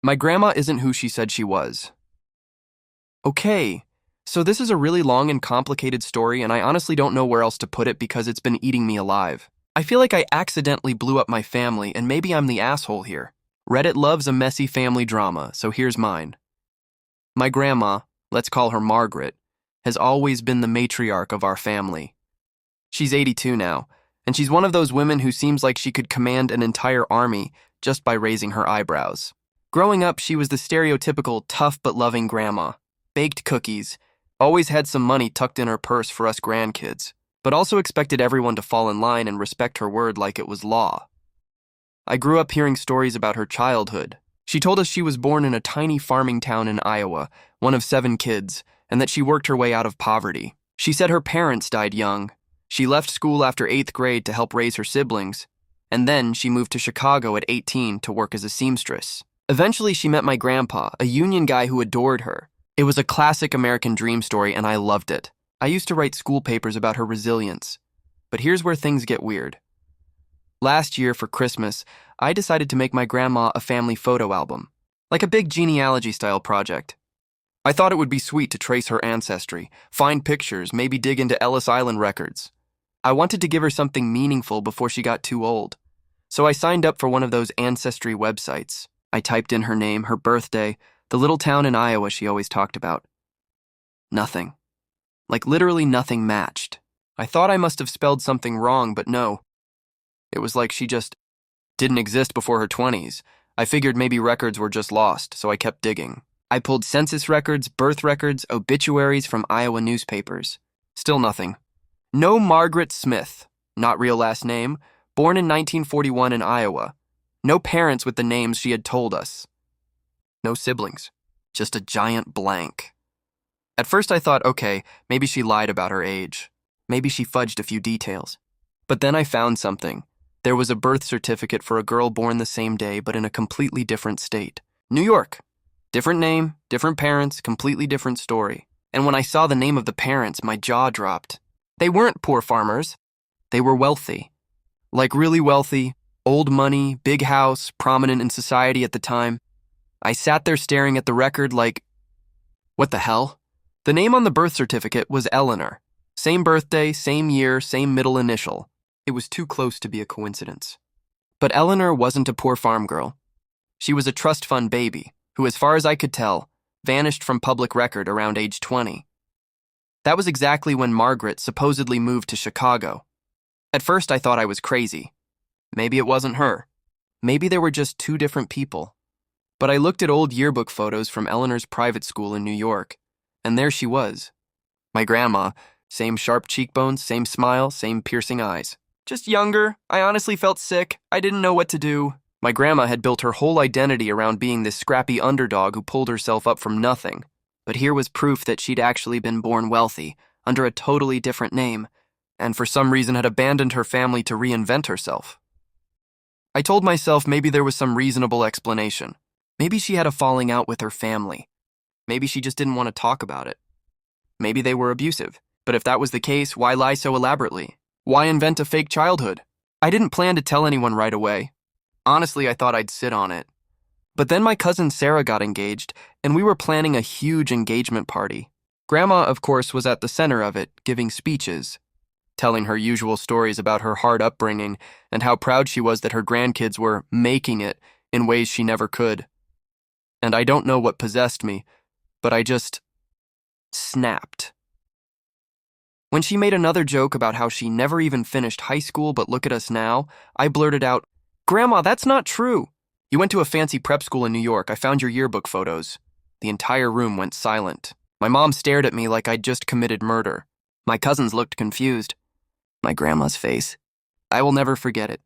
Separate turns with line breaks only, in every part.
My grandma isn't who she said she was. Okay, so this is a really long and complicated story, and I honestly don't know where else to put it because it's been eating me alive. I feel like I accidentally blew up my family, and maybe I'm the asshole here. Reddit loves a messy family drama, so here's mine. My grandma, let's call her Margaret, has always been the matriarch of our family. She's 82 now, and she's one of those women who seems like she could command an entire army just by raising her eyebrows. Growing up, she was the stereotypical tough but loving grandma. Baked cookies, always had some money tucked in her purse for us grandkids, but also expected everyone to fall in line and respect her word like it was law. I grew up hearing stories about her childhood. She told us she was born in a tiny farming town in Iowa, one of 7 kids, and that she worked her way out of poverty. She said her parents died young. She left school after 8th grade to help raise her siblings, and then she moved to Chicago at 18 to work as a seamstress. Eventually, she met my grandpa, a union guy who adored her. It was a classic American dream story, and I loved it. I used to write school papers about her resilience. But here's where things get weird. Last year, for Christmas, I decided to make my grandma a family photo album, like a big genealogy-style project. I thought it would be sweet to trace her ancestry, find pictures, maybe dig into Ellis Island records. I wanted to give her something meaningful before she got too old. So I signed up for one of those ancestry websites. I typed in her name, her birthday, the little town in Iowa she always talked about. Nothing. Like literally nothing matched. I thought I must have spelled something wrong, but no. It was like she just didn't exist before her 20s. I figured maybe records were just lost, so I kept digging. I pulled census records, birth records, obituaries from Iowa newspapers. Still nothing. No Margaret Smith, not real last name, born in 1941 in Iowa. No parents with the names she had told us. No siblings. Just a giant blank. At first I thought, okay, maybe she lied about her age. Maybe she fudged a few details. But then I found something. There was a birth certificate for a girl born the same day, but in a completely different state. New York. Different name, different parents, completely different story. And when I saw the name of the parents, my jaw dropped. They weren't poor farmers. They were wealthy. Like really wealthy, old money, big house, prominent in society at the time. I sat there staring at the record like, what the hell? The name on the birth certificate was Eleanor. Same birthday, same year, same middle initial. It was too close to be a coincidence. But Eleanor wasn't a poor farm girl. She was a trust fund baby who, as far as I could tell, vanished from public record around age 20. That was exactly when Margaret supposedly moved to Chicago. At first I thought I was crazy. Maybe it wasn't her. Maybe there were just 2 different people. But I looked at old yearbook photos from Eleanor's private school in New York, and there she was. My grandma, same sharp cheekbones, same smile, same piercing eyes. Just younger. I honestly felt sick. I didn't know what to do. My grandma had built her whole identity around being this scrappy underdog who pulled herself up from nothing. But here was proof that she'd actually been born wealthy, under a totally different name, and for some reason had abandoned her family to reinvent herself. I told myself maybe there was some reasonable explanation. Maybe she had a falling out with her family. Maybe she just didn't want to talk about it. Maybe they were abusive. But if that was the case, why lie so elaborately? Why invent a fake childhood? I didn't plan to tell anyone right away. Honestly, I thought I'd sit on it. But then my cousin Sarah got engaged, and we were planning a huge engagement party. Grandma, of course, was at the center of it, giving speeches, telling her usual stories about her hard upbringing and how proud she was that her grandkids were making it in ways she never could. And I don't know what possessed me, but I just snapped. When she made another joke about how she never even finished high school, but look at us now, I blurted out, "Grandma, that's not true. You went to a fancy prep school in New York. I found your yearbook photos." The entire room went silent. My mom stared at me like I'd just committed murder. My cousins looked confused. My grandma's face. I will never forget it.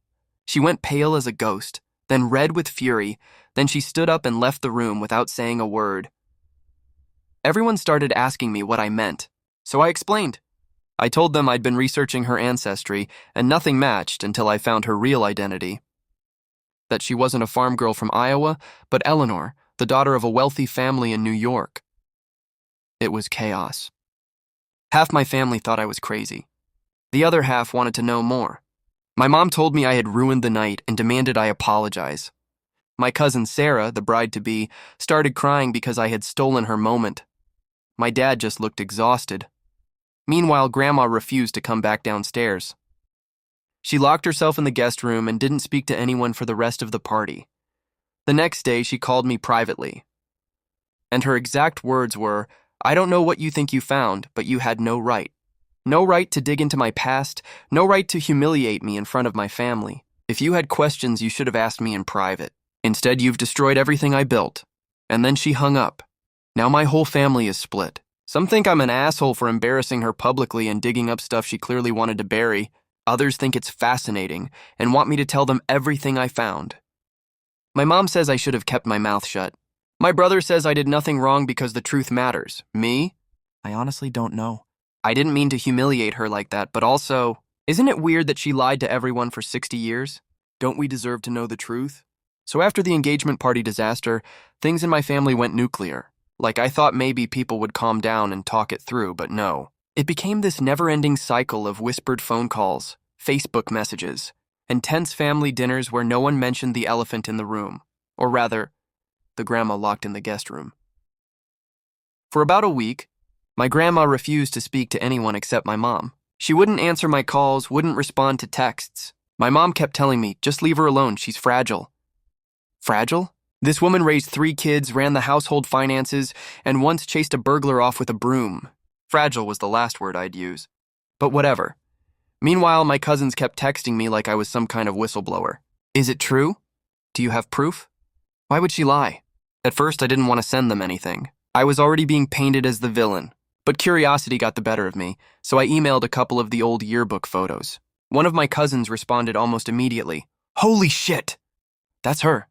She went pale as a ghost, then red with fury, then she stood up and left the room without saying a word. Everyone started asking me what I meant, so I explained. I told them I'd been researching her ancestry, and nothing matched until I found her real identity. That she wasn't a farm girl from Iowa, but Eleanor, the daughter of a wealthy family in New York. It was chaos. Half my family thought I was crazy. The other half wanted to know more. My mom told me I had ruined the night and demanded I apologize. My cousin Sarah, the bride-to-be, started crying because I had stolen her moment. My dad just looked exhausted. Meanwhile, Grandma refused to come back downstairs. She locked herself in the guest room and didn't speak to anyone for the rest of the party. The next day, she called me privately. And her exact words were, "I don't know what you think you found, but you had no right. No right to dig into my past, no right to humiliate me in front of my family. If you had questions, you should have asked me in private. Instead, you've destroyed everything I built." And then she hung up. Now my whole family is split. Some think I'm an asshole for embarrassing her publicly and digging up stuff she clearly wanted to bury. Others think it's fascinating and want me to tell them everything I found. My mom says I should have kept my mouth shut. My brother says I did nothing wrong because the truth matters. Me? I honestly don't know. I didn't mean to humiliate her like that, but also, isn't it weird that she lied to everyone for 60 years? Don't we deserve to know the truth? So after the engagement party disaster, things in my family went nuclear. Like I thought maybe people would calm down and talk it through, but no. It became this never-ending cycle of whispered phone calls, Facebook messages, and tense family dinners where no one mentioned the elephant in the room, or rather, the grandma locked in the guest room. For about a week, my grandma refused to speak to anyone except my mom. She wouldn't answer my calls, wouldn't respond to texts. My mom kept telling me, just leave her alone, she's fragile. Fragile? This woman raised 3 kids, ran the household finances, and once chased a burglar off with a broom. Fragile was the last word I'd use. But whatever. Meanwhile, my cousins kept texting me like I was some kind of whistleblower. Is it true? Do you have proof? Why would she lie? At first, I didn't want to send them anything. I was already being painted as the villain. But curiosity got the better of me, so I emailed a couple of the old yearbook photos. One of my cousins responded almost immediately. Holy shit! That's her.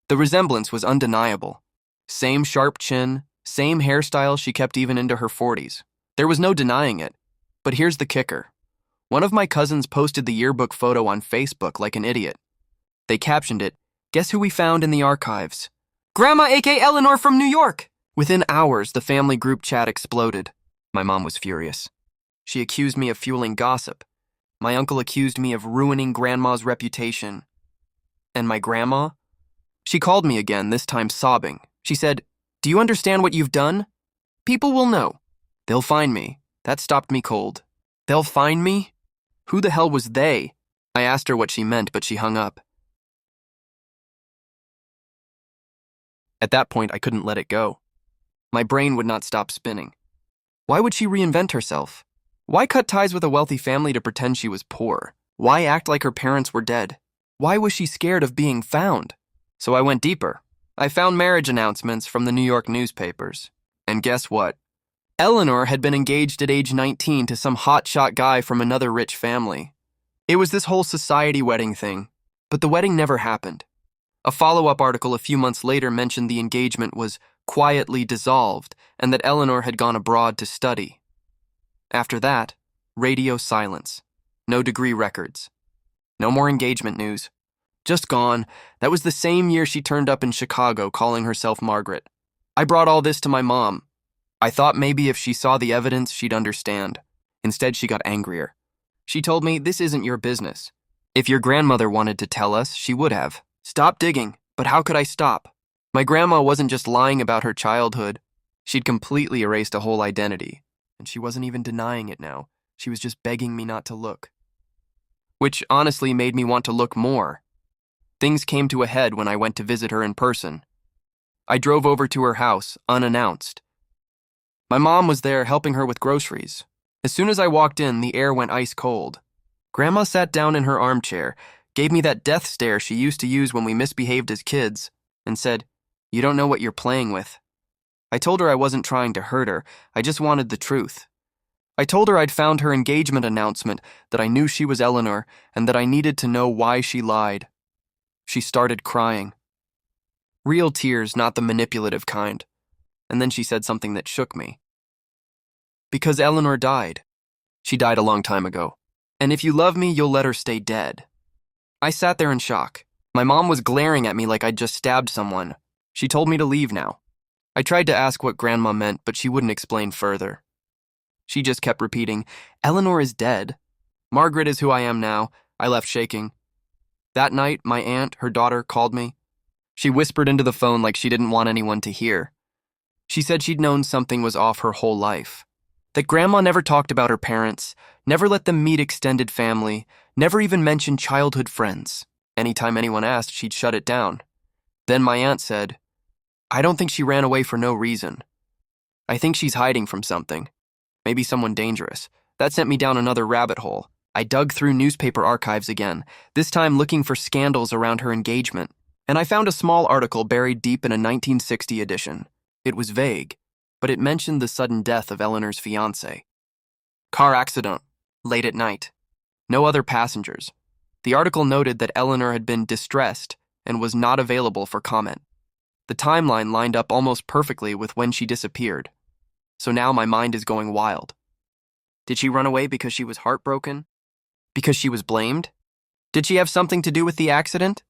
The resemblance was undeniable. Same sharp chin, same hairstyle she kept even into her 40s. There was no denying it. But here's the kicker. One of my cousins posted the yearbook photo on Facebook like an idiot. They captioned it, "Guess who we found in the archives? Grandma aka Eleanor from New York!" Within hours, the family group chat exploded. My mom was furious. She accused me of fueling gossip. My uncle accused me of ruining Grandma's reputation. And my grandma? She called me again, this time sobbing. She said, "Do you understand what you've done? People will know. They'll find me." That stopped me cold. They'll find me? Who the hell was they? I asked her what she meant, but she hung up. At that point, I couldn't let it go. My brain would not stop spinning. Why would she reinvent herself? Why cut ties with a wealthy family to pretend she was poor? Why act like her parents were dead? Why was she scared of being found? So I went deeper. I found marriage announcements from the New York newspapers. And guess what? Eleanor had been engaged at age 19 to some hotshot guy from another rich family. It was this whole society wedding thing, but the wedding never happened. A follow-up article a few months later mentioned the engagement was quietly dissolved and that Eleanor had gone abroad to study. After that, radio silence. No degree records. No more engagement news. Just gone. That was the same year she turned up in Chicago calling herself Margaret. I brought all this to my mom. I thought maybe if she saw the evidence, she'd understand. Instead, she got angrier. She told me, "This isn't your business. If your grandmother wanted to tell us, she would have. Stop digging." But how could I stop? My grandma wasn't just lying about her childhood. She'd completely erased a whole identity. And she wasn't even denying it now. She was just begging me not to look. Which honestly made me want to look more. Things came to a head when I went to visit her in person. I drove over to her house, unannounced. My mom was there helping her with groceries. As soon as I walked in, the air went ice cold. Grandma sat down in her armchair, gave me that death stare she used to use when we misbehaved as kids, and said, "You don't know what you're playing with." I told her I wasn't trying to hurt her, I just wanted the truth. I told her I'd found her engagement announcement, that I knew she was Eleanor, and that I needed to know why she lied. She started crying. Real tears, not the manipulative kind. And then she said something that shook me. Because Eleanor died. She died a long time ago. And if you love me, you'll let her stay dead. I sat there in shock. My mom was glaring at me like I'd just stabbed someone. She told me to leave now. I tried to ask what Grandma meant, but she wouldn't explain further. She just kept repeating, "Eleanor is dead. Margaret is who I am now." I left shaking. That night, my aunt, her daughter, called me. She whispered into the phone like she didn't want anyone to hear. She said she'd known something was off her whole life. That Grandma never talked about her parents, never let them meet extended family, never even mentioned childhood friends. Anytime anyone asked, she'd shut it down. Then my aunt said, "I don't think she ran away for no reason. I think she's hiding from something. Maybe someone dangerous." That sent me down another rabbit hole. I dug through newspaper archives again, this time looking for scandals around her engagement. And I found a small article buried deep in a 1960 edition. It was vague, but it mentioned the sudden death of Eleanor's fiancé. Car accident, late at night. No other passengers. The article noted that Eleanor had been distressed and was not available for comment. The timeline lined up almost perfectly with when she disappeared. So now my mind is going wild. Did she run away because she was heartbroken? Because she was blamed? Did she have something to do with the accident?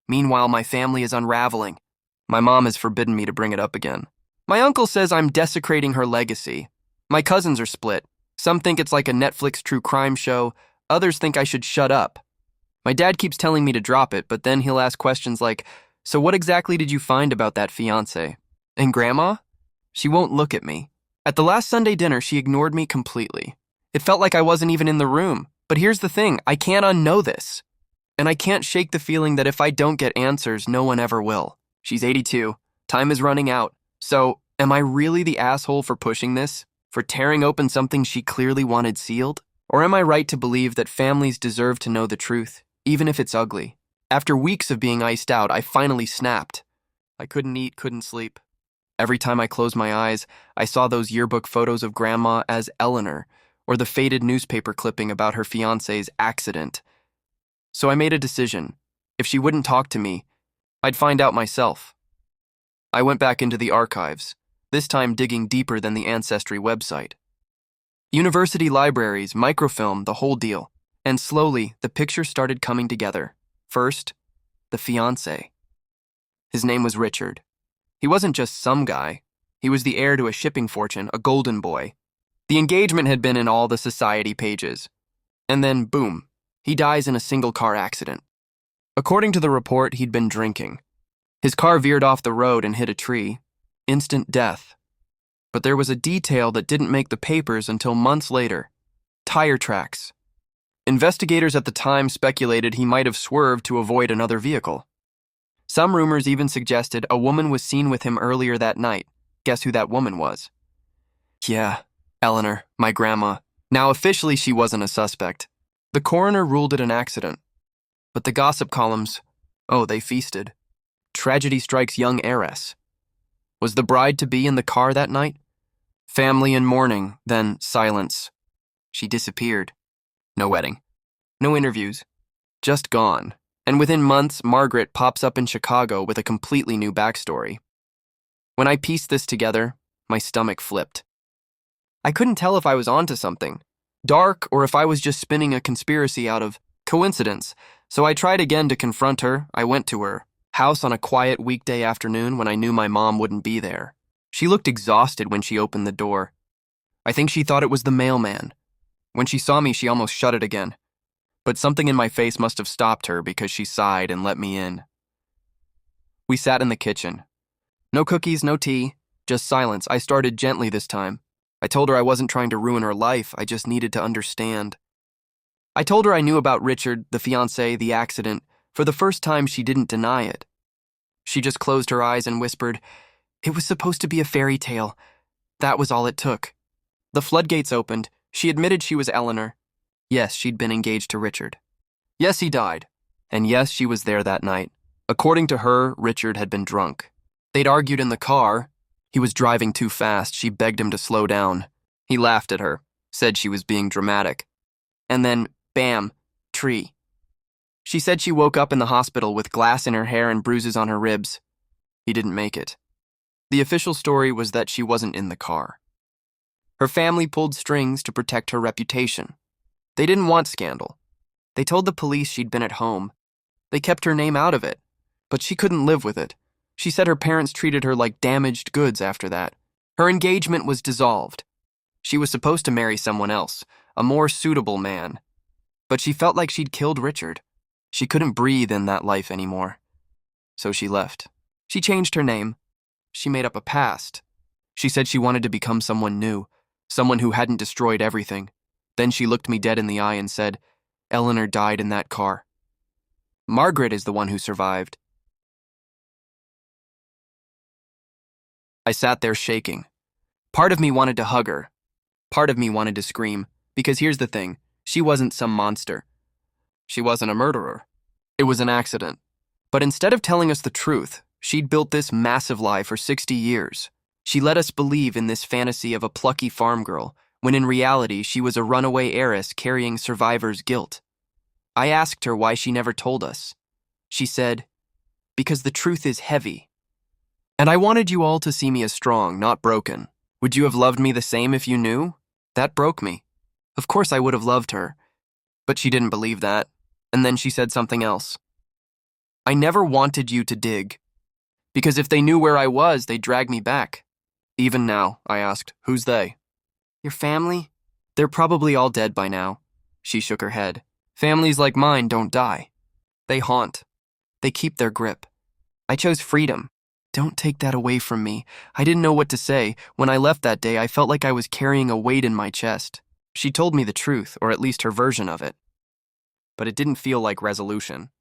Meanwhile, my family is unraveling. My mom has forbidden me to bring it up again. My uncle says I'm desecrating her legacy. My cousins are split. Some think it's like a Netflix true crime show. Others think I should shut up. My dad keeps telling me to drop it, but then he'll ask questions like, "So what exactly did you find about that fiancé? And Grandma?" She won't look at me. At the last Sunday dinner, she ignored me completely. It felt like I wasn't even in the room. But here's the thing, I can't unknow this. And I can't shake the feeling that if I don't get answers, no one ever will. She's 82. Time is running out. So, am I really the asshole for pushing this? For tearing open something she clearly wanted sealed? Or am I right to believe that families deserve to know the truth, even if it's ugly? After weeks of being iced out, I finally snapped. I couldn't eat, couldn't sleep. Every time I closed my eyes, I saw those yearbook photos of Grandma as Eleanor, or the faded newspaper clipping about her fiancé's accident. So I made a decision. If she wouldn't talk to me, I'd find out myself. I went back into the archives, this time digging deeper than the Ancestry website. University libraries, microfilm, the whole deal. And slowly, the pictures started coming together. First, the fiancé. His name was Richard. He wasn't just some guy. He was the heir to a shipping fortune, a golden boy. The engagement had been in all the society pages. And then, boom, he dies in a single-car accident. According to the report, he'd been drinking. His car veered off the road and hit a tree. Instant death. But there was a detail that didn't make the papers until months later. Tire tracks. Investigators at the time speculated he might have swerved to avoid another vehicle. Some rumors even suggested a woman was seen with him earlier that night. Guess who that woman was? Yeah, Eleanor, my grandma. Now officially she wasn't a suspect. The coroner ruled it an accident. But the gossip columns, oh, they feasted. Tragedy strikes young heiress. Was the bride-to-be in the car that night? Family in mourning, then silence. She disappeared. No wedding. No interviews. Just gone. And within months, Margaret pops up in Chicago with a completely new backstory. When I pieced this together, my stomach flipped. I couldn't tell if I was onto something dark or if I was just spinning a conspiracy out of coincidence, so I tried again to confront her. I went to her house on a quiet weekday afternoon when I knew my mom wouldn't be there. She looked exhausted when she opened the door. I think she thought it was the mailman. When she saw me, she almost shut it again. But something in my face must have stopped her because she sighed and let me in. We sat in the kitchen. No cookies, no tea, just silence. I started gently this time. I told her I wasn't trying to ruin her life, I just needed to understand. I told her I knew about Richard, the fiancé, the accident. For the first time, she didn't deny it. She just closed her eyes and whispered, "It was supposed to be a fairy tale. That was all it took." The floodgates opened. She admitted she was Eleanor. Yes, she'd been engaged to Richard. Yes, he died. And yes, she was there that night. According to her, Richard had been drunk. They'd argued in the car. He was driving too fast. She begged him to slow down. He laughed at her, said she was being dramatic. And then, bam, tree. She said she woke up in the hospital with glass in her hair and bruises on her ribs. He didn't make it. The official story was that she wasn't in the car. Her family pulled strings to protect her reputation. They didn't want scandal. They told the police she'd been at home. They kept her name out of it, but she couldn't live with it. She said her parents treated her like damaged goods after that. Her engagement was dissolved. She was supposed to marry someone else, a more suitable man. But she felt like she'd killed Richard. She couldn't breathe in that life anymore. So she left. She changed her name. She made up a past. She said she wanted to become someone new, someone who hadn't destroyed everything. Then she looked me dead in the eye and said, "Eleanor died in that car. Margaret is the one who survived." I sat there shaking. Part of me wanted to hug her. Part of me wanted to scream, because here's the thing, she wasn't some monster. She wasn't a murderer. It was an accident. But instead of telling us the truth, she'd built this massive lie for 60 years. She let us believe in this fantasy of a plucky farm girl, when in reality she was a runaway heiress carrying survivor's guilt. I asked her why she never told us. She said, "Because the truth is heavy. And I wanted you all to see me as strong, not broken. Would you have loved me the same if you knew? That broke me. Of course I would have loved her." But she didn't believe that. And then she said something else. "I never wanted you to dig. Because if they knew where I was, they'd drag me back." "Even now," I asked, "who's they?" "Your family? They're probably all dead by now." She shook her head. "Families like mine don't die. They haunt. They keep their grip. I chose freedom. Don't take that away from me. I didn't know what to say. When I left that day, I felt like I was carrying a weight in my chest." She told me the truth, or at least her version of it. But it didn't feel like resolution.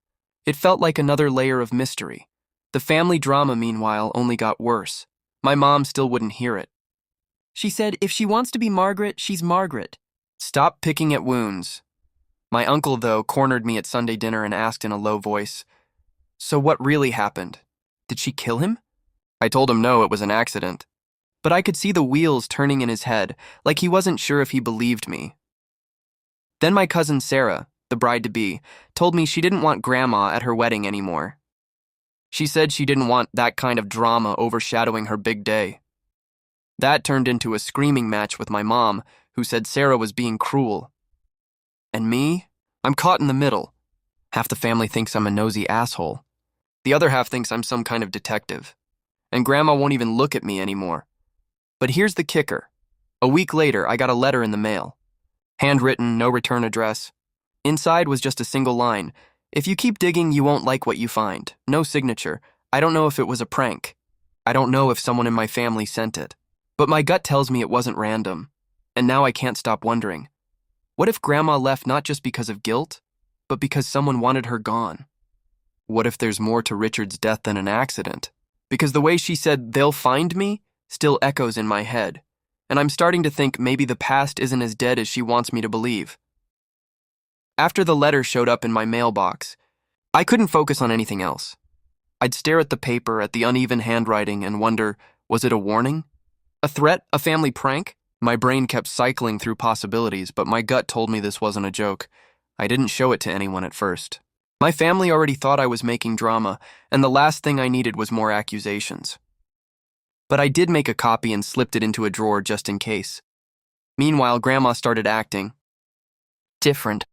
It felt like another layer of mystery. The family drama, meanwhile, only got worse. My mom still wouldn't hear it. She said, "If she wants to be Margaret, she's Margaret." Stop picking at wounds. My uncle, though, cornered me at Sunday dinner and asked in a low voice, "So what really happened? Did she kill him?" I told him no, it was an accident. But I could see the wheels turning in his head, like he wasn't sure if he believed me. Then my cousin Sarah, the bride-to-be, told me she didn't want Grandma at her wedding anymore. She said she didn't want that kind of drama overshadowing her big day. That turned into a screaming match with my mom, who said Sarah was being cruel. And me? I'm caught in the middle. Half the family thinks I'm a nosy asshole. The other half thinks I'm some kind of detective. And Grandma won't even look at me anymore. But here's the kicker. A week later, I got a letter in the mail. Handwritten, no return address. Inside was just a single line. "If you keep digging, you won't like what you find." No signature. I don't know if it was a prank. I don't know if someone in my family sent it. But my gut tells me it wasn't random. And now I can't stop wondering. What if Grandma left not just because of guilt, but because someone wanted her gone? What if there's more to Richard's death than an accident? Because the way she said, "they'll find me," still echoes in my head. And I'm starting to think maybe the past isn't as dead as she wants me to believe. After the letter showed up in my mailbox, I couldn't focus on anything else. I'd stare at the paper, at the uneven handwriting, and wonder, was it a warning? A threat? A family prank? My brain kept cycling through possibilities, but my gut told me this wasn't a joke. I didn't show it to anyone at first. My family already thought I was making drama, and the last thing I needed was more accusations. But I did make a copy and slipped it into a drawer just in case. Meanwhile, Grandma started acting different,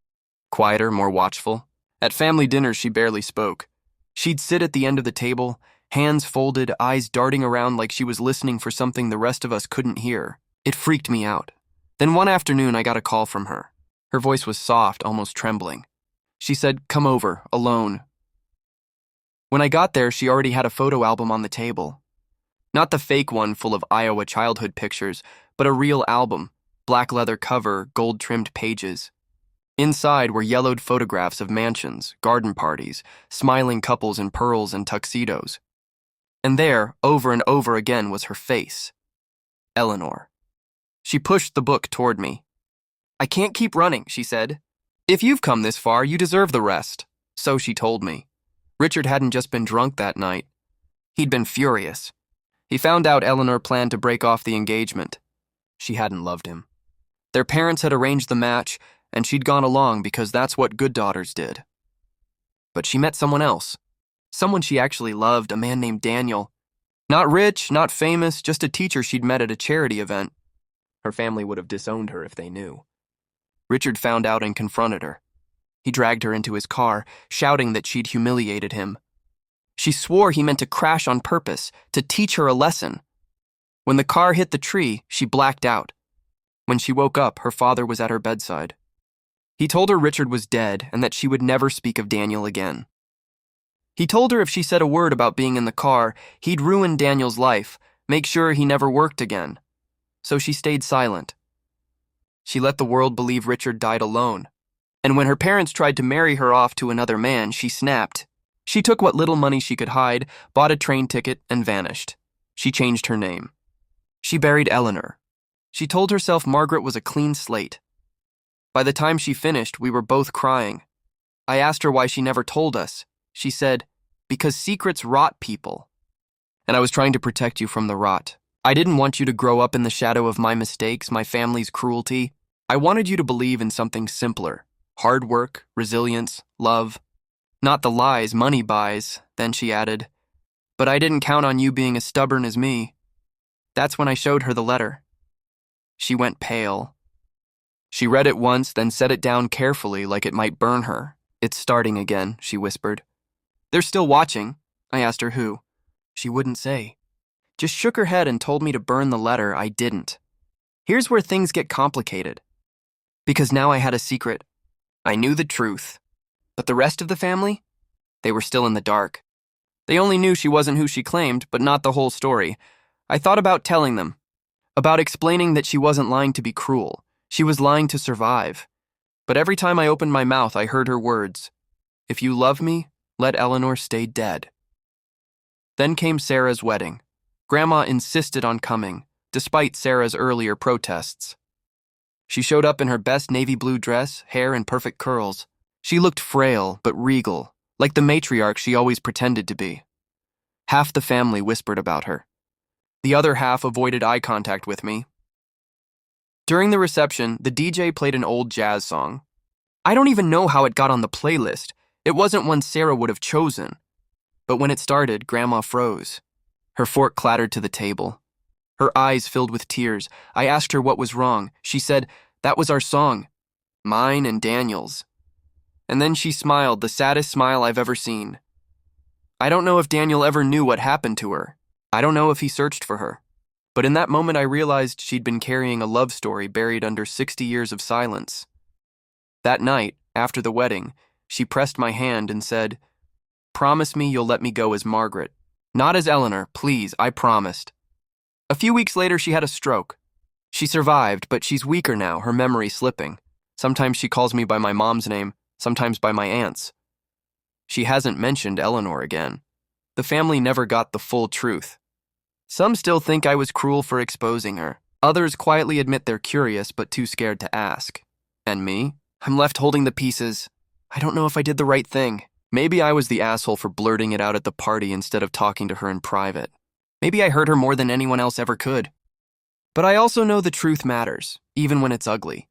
quieter, more watchful. At family dinners, she barely spoke. She'd sit at the end of the table, hands folded, eyes darting around like she was listening for something the rest of us couldn't hear. It freaked me out. Then one afternoon, I got a call from her. Her voice was soft, almost trembling. She said, "Come over, alone." When I got there, she already had a photo album on the table. Not the fake one full of Iowa childhood pictures, but a real album, black leather cover, gold-trimmed pages. Inside were yellowed photographs of mansions, garden parties, smiling couples in pearls and tuxedos. And there, over and over again, was her face. Eleanor. She pushed the book toward me. "I can't keep running," she said. "If you've come this far, you deserve the rest." So she told me. Richard hadn't just been drunk that night. He'd been furious. He found out Eleanor planned to break off the engagement. She hadn't loved him. Their parents had arranged the match, and she'd gone along because that's what good daughters did. But she met someone else. Someone she actually loved, a man named Daniel. Not rich, not famous, just a teacher she'd met at a charity event. Her family would have disowned her if they knew. Richard found out and confronted her. He dragged her into his car, shouting that she'd humiliated him. She swore he meant to crash on purpose, to teach her a lesson. When the car hit the tree, she blacked out. When she woke up, her father was at her bedside. He told her Richard was dead and that she would never speak of Daniel again. He told her if she said a word about being in the car, he'd ruin Daniel's life, make sure he never worked again. So she stayed silent. She let the world believe Richard died alone. And when her parents tried to marry her off to another man, she snapped. She took what little money she could hide, bought a train ticket, and vanished. She changed her name. She buried Eleanor. She told herself Margaret was a clean slate. By the time she finished, we were both crying. I asked her why she never told us. She said, "Because secrets rot people." And I was trying to protect you from the rot. I didn't want you to grow up in the shadow of my mistakes, my family's cruelty. I wanted you to believe in something simpler. Hard work, resilience, love. Not the lies money buys, then she added. But I didn't count on you being as stubborn as me. That's when I showed her the letter. She went pale. She read it once, then set it down carefully like it might burn her. "It's starting again," she whispered. "They're still watching." I asked her who. She wouldn't say. Just shook her head and told me to burn the letter. I didn't. Here's where things get complicated. Because now I had a secret. I knew the truth. But the rest of the family? They were still in the dark. They only knew she wasn't who she claimed, but not the whole story. I thought about telling them. About explaining that she wasn't lying to be cruel. She was lying to survive. But every time I opened my mouth, I heard her words. "If you love me, let Eleanor stay dead." Then came Sarah's wedding. Grandma insisted on coming, despite Sarah's earlier protests. She showed up in her best navy blue dress, hair in perfect curls. She looked frail but regal, like the matriarch she always pretended to be. Half the family whispered about her. The other half avoided eye contact with me. During the reception, the DJ played an old jazz song. I don't even know how it got on the playlist. It wasn't one Sarah would have chosen. But when it started, Grandma froze. Her fork clattered to the table. Her eyes filled with tears. I asked her what was wrong. She said, "That was our song. Mine and Daniel's." And then she smiled, the saddest smile I've ever seen. I don't know if Daniel ever knew what happened to her. I don't know if he searched for her. But in that moment I realized she'd been carrying a love story buried under 60 years of silence. That night, after the wedding, she pressed my hand and said, "Promise me you'll let me go as Margaret. Not as Eleanor, please, I promised." A few weeks later, she had a stroke. She survived, but she's weaker now, her memory slipping. Sometimes she calls me by my mom's name, sometimes by my aunt's. She hasn't mentioned Eleanor again. The family never got the full truth. Some still think I was cruel for exposing her. Others quietly admit they're curious but too scared to ask. And me? I'm left holding the pieces. I don't know if I did the right thing. Maybe I was the asshole for blurting it out at the party instead of talking to her in private. Maybe I hurt her more than anyone else ever could. But I also know the truth matters, even when it's ugly.